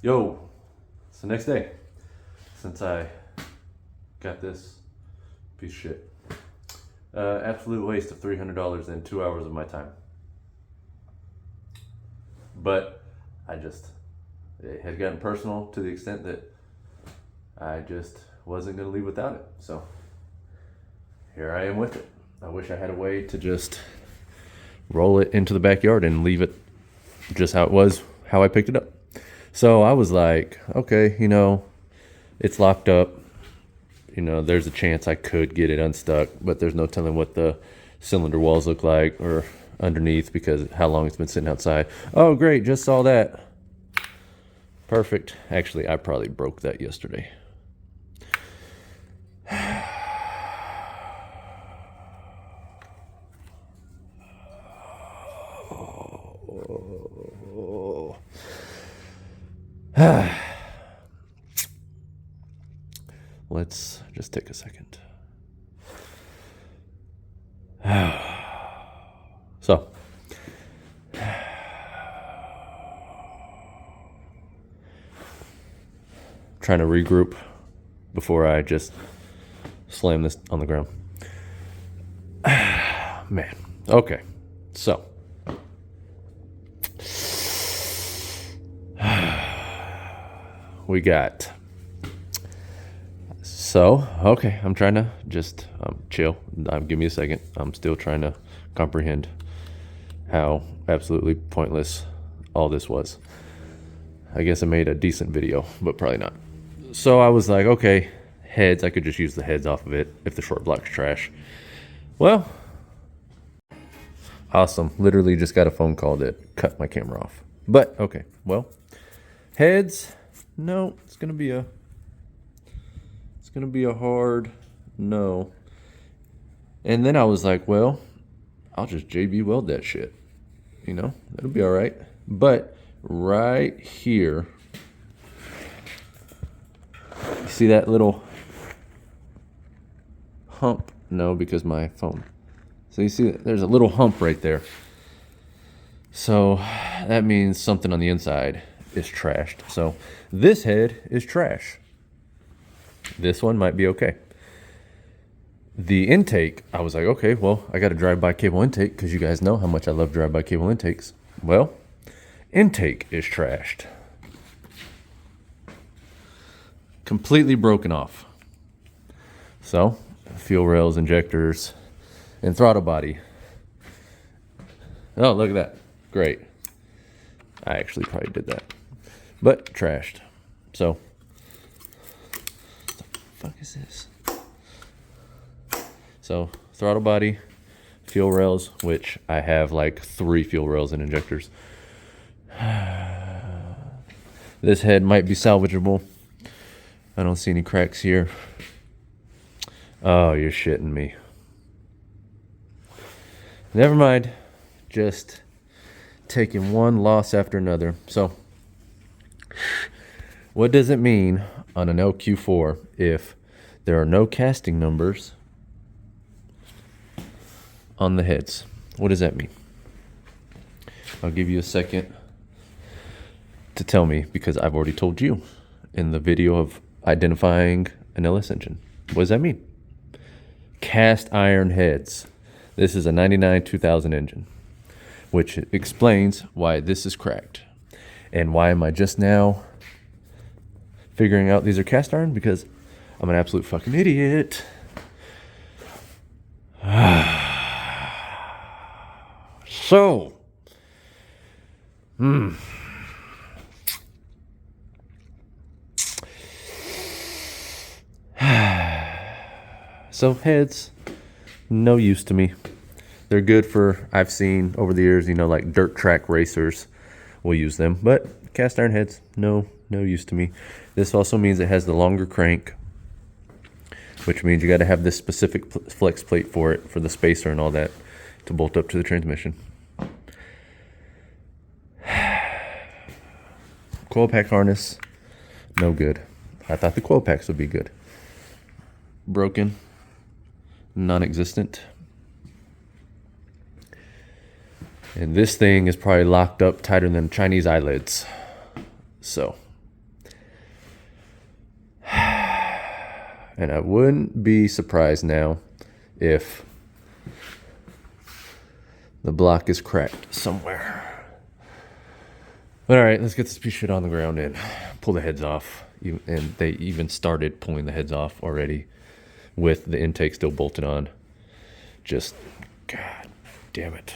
Yo, it's the next day since I got this piece of shit. Absolute waste of $300 and 2 hours of my time. But it had gotten personal to the extent that I just wasn't going to leave without it. So here I am with it. I wish I had a way to just roll it into the backyard and leave it just how it was, how I picked it up. So I was like, okay, it's locked up. There's a chance I could get it unstuck, but there's no telling what the cylinder walls look like or underneath because how long it's been sitting outside. Oh, great, just saw that. Perfect. Actually, I probably broke that yesterday. Let's just take a second. So, trying to regroup before I just slam this on the ground. Man. Okay. So, we got. Okay, I'm trying to just chill. Give me a second. I'm still trying to comprehend how absolutely pointless all this was. I guess I made a decent video, but probably not. So I was like, okay, heads. I could just use the heads off of it if the short block's trash. Well, awesome. Literally just got a phone call that cut my camera off. But, okay, well, heads, no, it's going to be a hard no. And then I was like, well, I'll just JB weld that shit. It'll be all right. But right here, you see that little hump? No, because my phone. So you see there's a little hump right there. So that means something on the inside is trashed. So this head is trash. This one might be okay. The intake, I was like, okay, well, I got a drive-by cable intake because you guys know how much I love drive-by cable intakes. Well, intake is trashed. Completely broken off. So, fuel rails, injectors, and throttle body. Oh, look at that. Great. I actually probably did that. But trashed. So, fuck is this? So, throttle body, fuel rails, which I have like 3 fuel rails and injectors. This head might be salvageable. I don't see any cracks here. Oh, you're shitting me. Never mind. Just taking one loss after another. So, what does it mean on an LQ4 if there are no casting numbers on the heads? What does that mean? I'll give you a second to tell me because I've already told you in the video of identifying an LS engine. What does that mean? Cast iron heads. This is a 99 2000 engine, which explains why this is cracked. And why am I just now figuring out these are cast iron? Because I'm an absolute fucking idiot. So, so heads, no use to me. They're good for, I've seen over the years, like dirt track racers will use them, but cast iron heads, no use to me. This also means it has the longer crank, which means you got to have this specific flex plate for it, for the spacer and all that, to bolt up to the transmission. Coil pack harness, no good. I thought the coil packs would be good. Broken, non-existent. And this thing is probably locked up tighter than Chinese eyelids. So, And I wouldn't be surprised now if the block is cracked somewhere. But all right, let's get this piece of shit on the ground and pull the heads off. And they even started pulling the heads off already with the intake still bolted on. Just, God damn it.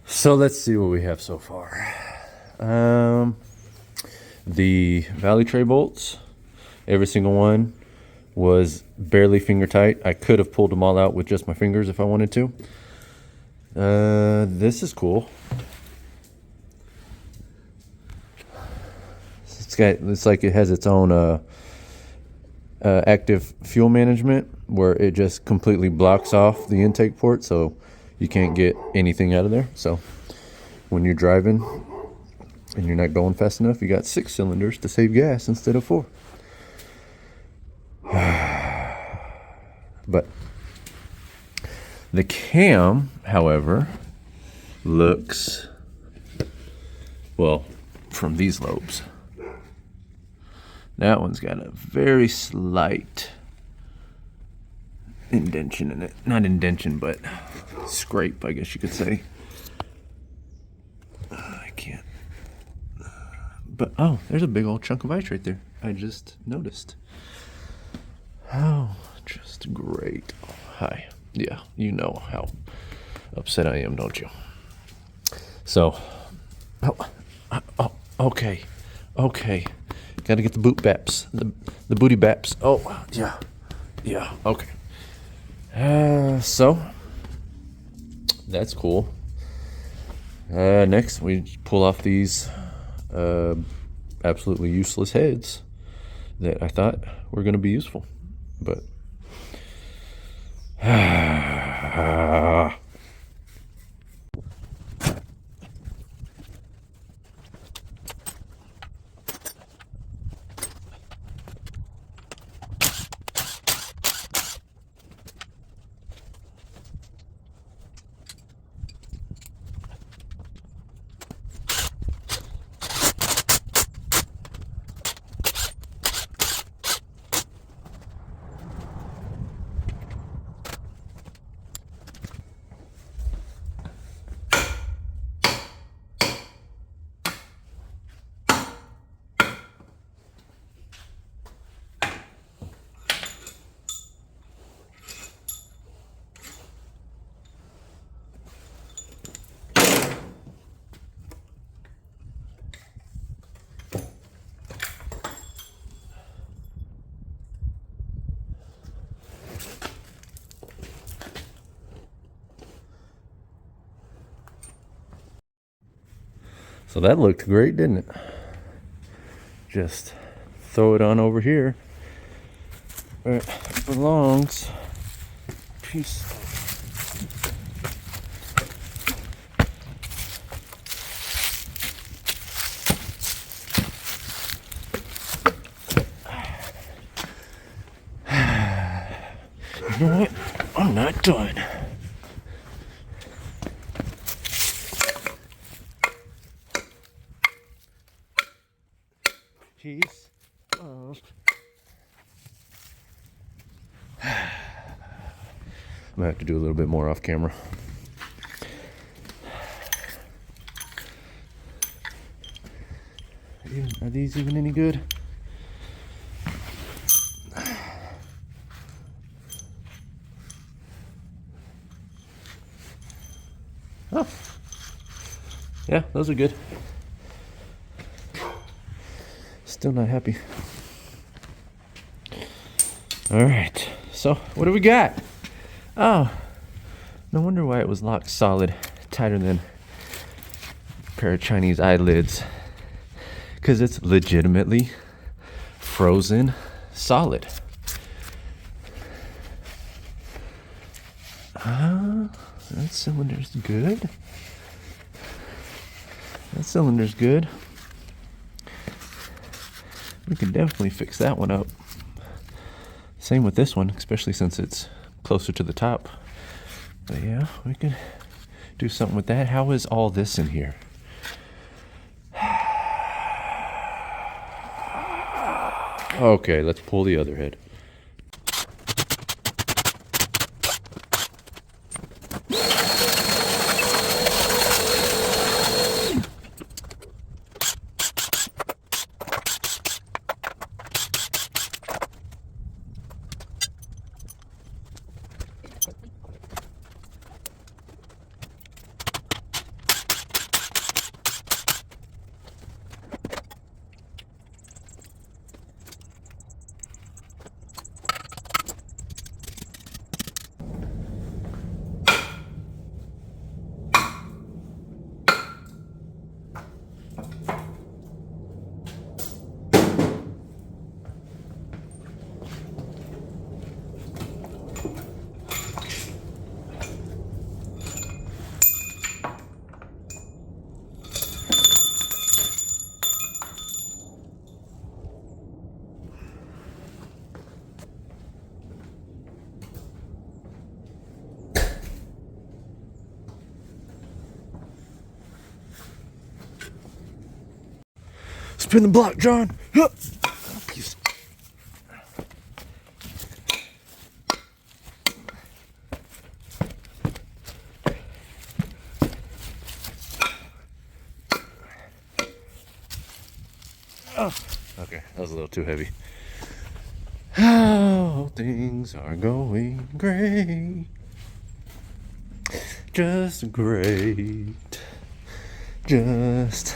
So let's see what we have so far. The valley tray bolts, every single one was barely finger tight. I could have pulled them all out with just my fingers if I wanted to. This is cool. It's like it has its own active fuel management where it just completely blocks off the intake port, so you can't get anything out of there. So when you're driving and you're not going fast enough, you got 6 cylinders to save gas instead of 4. But the cam, however, looks, well, from these lobes, that one's got a very slight indention in it. Not indention, but scrape, I guess you could say. I can't. But, oh, there's a big old chunk of ice right there. I just noticed. Oh, just great. Hi. Yeah, you know how upset I am, don't you? So, okay. Gotta get the boot baps, the booty baps. Oh, yeah, okay. So, that's cool. Next, we pull off these absolutely useless heads that I thought were going to be useful, but so that looked great, didn't it? Just throw it on over here where it belongs. Peace. You know what? I'm not done. Peace. Love. I'm gonna have to do a little bit more off camera. Are these even any good? Oh, yeah, those are good. Still not happy. All right, so what do we got? Oh, no wonder why it was locked solid, tighter than a pair of Chinese eyelids. Because it's legitimately frozen solid. cylinder's good. That cylinder's good. We can definitely fix that one up. Same with this one, especially since it's closer to the top. But yeah, we can do something with that. How is all this in here? Okay, let's pull the other head. Spin the block, John. Huh. Oh, okay, that was a little too heavy. How things are going great. Just great. Just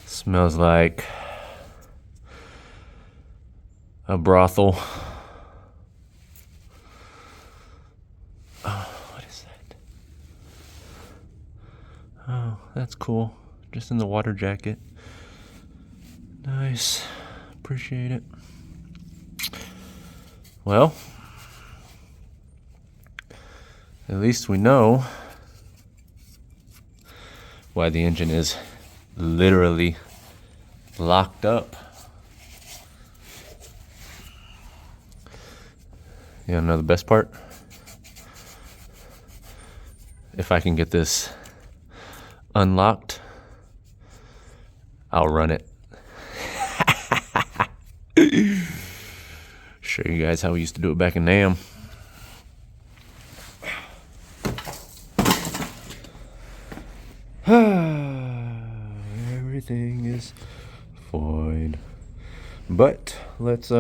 smells like a brothel. Oh, what is that? Oh, that's cool. Just in the water jacket. Nice. Appreciate it. Well, at least we know why the engine is literally locked up. You wanna know the best part? If I can get this unlocked, I'll run it. Show you guys how we used to do it back in NAM. Everything is fine. But let's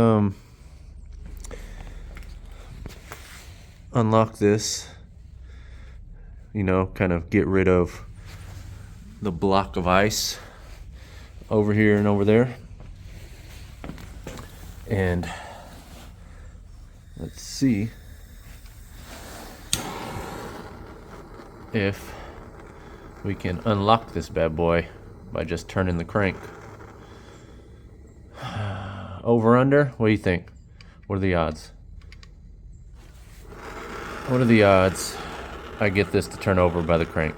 unlock this. You know, kind of get rid of the block of ice over here and over there. And let's see if we can unlock this bad boy by just turning the crank. Over, under, what do you think? What are the odds? What are the odds I get this to turn over by the crank?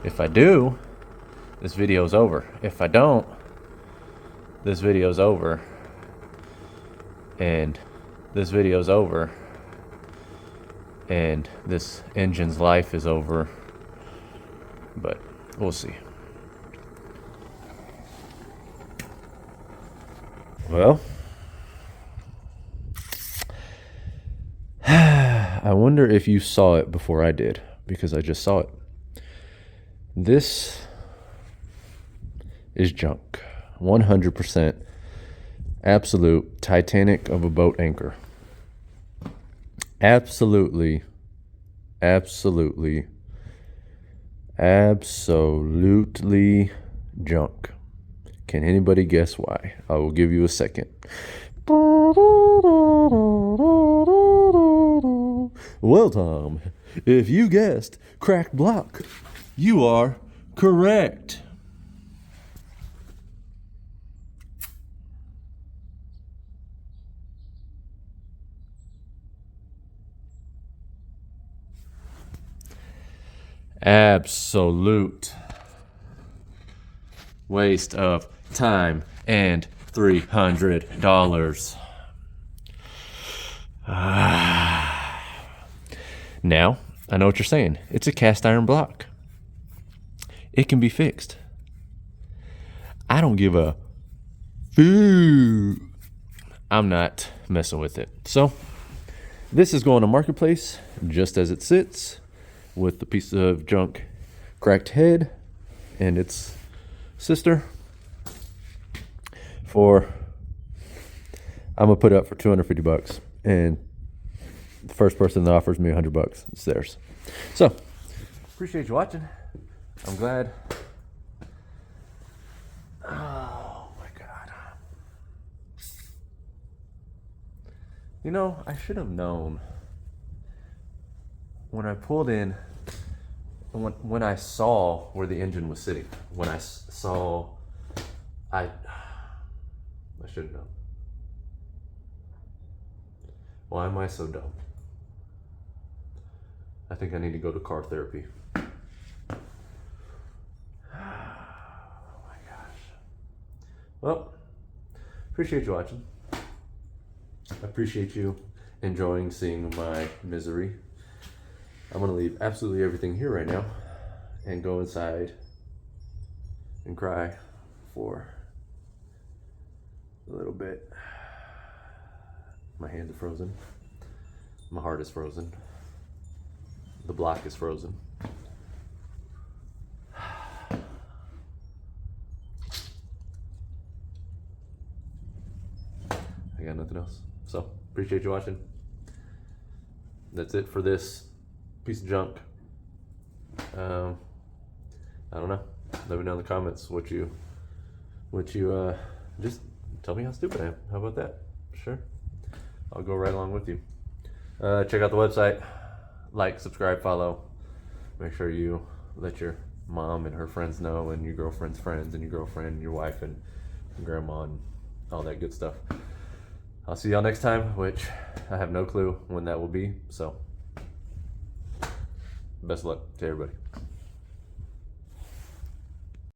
If I do, this video's over. If I don't, this video's over. And this video's over. And this engine's life is over. But we'll see. Well, I wonder if you saw it before I did, because I just saw it. This is junk. 100% absolute Titanic of a boat anchor. Absolutely junk. Can anybody guess why? I will give you a second. Well, Tom, if you guessed cracked block, you are correct. Absolute waste of time and $300. Now, I know what you're saying. It's a cast iron block. It can be fixed. I don't give a foo. I'm not messing with it. So, this is going to Marketplace just as it sits with the piece of junk cracked head and its sister I'm gonna put it up for $250, and the first person that offers me $100, it's theirs. So, appreciate you watching. I'm glad. Oh my God. You know, I should have known when I pulled in, when I saw where the engine was sitting, when I saw, I should have known. Why am I so dumb? I think I need to go to car therapy. Oh my gosh. Well, appreciate you watching. I appreciate you enjoying seeing my misery. I'm gonna leave absolutely everything here right now and go inside and cry for a little bit. My hands are frozen. My heart is frozen. The block is frozen. I got nothing else. So, appreciate you watching. That's it for this piece of junk. I don't know. Let me know in the comments what you just tell me how stupid I am. How about that? Sure. I'll go right along with you. Check out the website. Like, subscribe, follow. Make sure you let your mom and her friends know, and your girlfriend's friends, and your girlfriend, and your wife, and grandma, and all that good stuff. I'll see y'all next time, which I have no clue when that will be. So, best of luck to everybody.